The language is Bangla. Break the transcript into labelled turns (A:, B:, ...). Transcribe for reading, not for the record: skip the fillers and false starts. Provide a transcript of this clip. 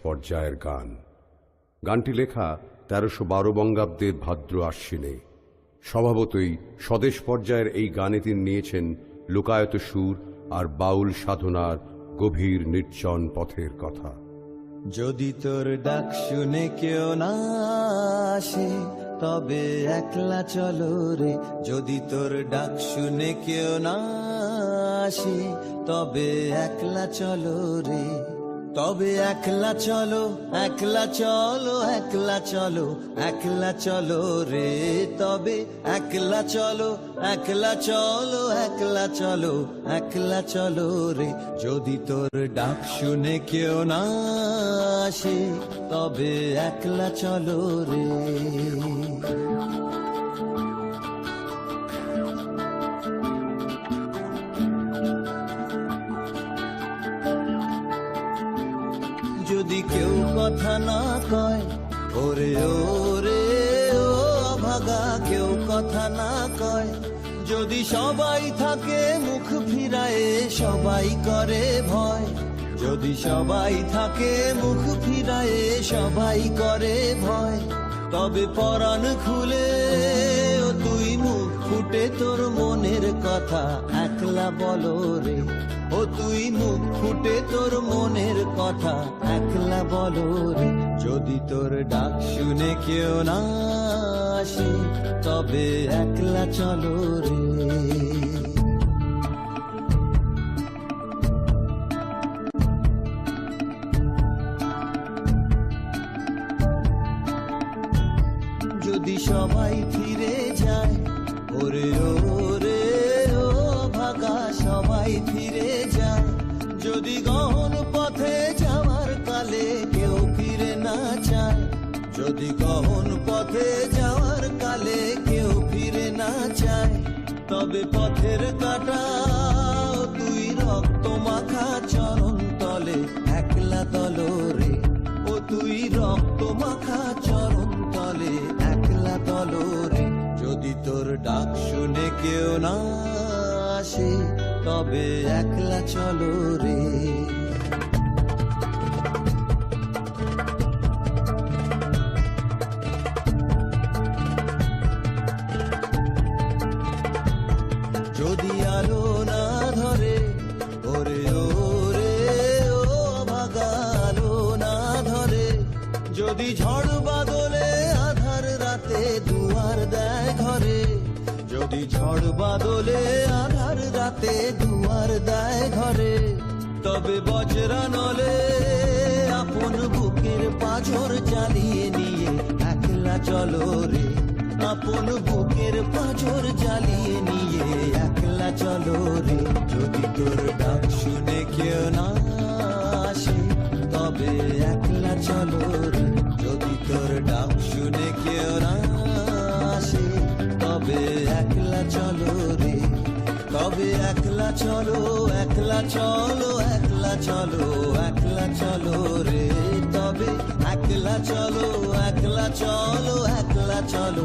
A: পর্যায়ের গান। গানটি লেখা 1312 বঙ্গাব্দের ভাদ্র আশ্বিনে। স্বভাবতই স্বদেশ পর্যায়ের এই গানে তিনি নিয়েছেন লোকায়ত সুর আর বাউল সাধনার গভীর নির্জন পথের কথা।
B: যদি তোর ডাক শুনে কেউ না আসে তবে একলা চলো রে, যদি তোর ডাক শুনে কেউ না আসে তবে একলা চলো রে, তবে একলা চলো, একলা চলো, একলা চলো, একলা চলো রে, তবে একলা চলো, একলা চলো, একলা চলো, একলা চলো রে। যদি তোর ডাক শুনে কেউ না আসে তবে একলা চলো রে। যদি কেউ কথা না কয় ওরে ওরে ও ভাগা, কেউ কথা না কয়, যদি সবাই থাকে মুখ ফিরায়ে সবাই করে ভয়, যদি সবাই থাকে মুখ ফিরায়ে সবাই করে ভয়, তবে পরাণ খুলে ও তুই মুখ ফুটে তোর মনের কথা একলা বলো রে, ও তুই মুখ ফুটে তোর মনের কথা একলা বলো রে। যদি তোর ডাক শুনে কেউ না আসে তবে একলা চলো রে। যদি সবাই ফিরে যায় ওরে ওরে ও ভাগা, সবাই ফিরে যায়, যদি গহন পথে যাওয়ার কালে কেউ ফিরে না চায়, যদি গহন পথে যাওয়ার কালে কেউ ফিরে না চায়, তবে পথের কাটা তুই রক্ত মাখা চরণ তলে একলা দলো রে, ও তুই রক্ত মাখা চরণ তলে একলা দলো রে। যদি তোর ডাক শুনে কেউ না আসে তবে একলা চলো রে। যদি আলো না ধরে ওরে ওরে ও ভাগা, আলো না ধরে, যদি ঝড় বাদলে আধার রাতে দুয়ার দেয় ঘরে, যদি ঝড় বাদলে আধার রাতে দুয়ার দেয় ঘরে, তবে বজরা নলে আপন বুকের পাঁজর জ্বালিয়ে নিয়ে একলা চলো রে, আপন বুকের পাঁজর জ্বালিয়ে নিয়ে একলা চলো রে। যদি তোর ডাক শুনে কেউ না আসে তবে একলা চলো রে, যদি তোর ডাক শুনে কেউ না আসে তবে একলা চলো রে, তবে একলা চলো, একলা চলো, একলা চলো, একলা চলো রে, তবে একলা চলো, একলা চলো, একলা চলো,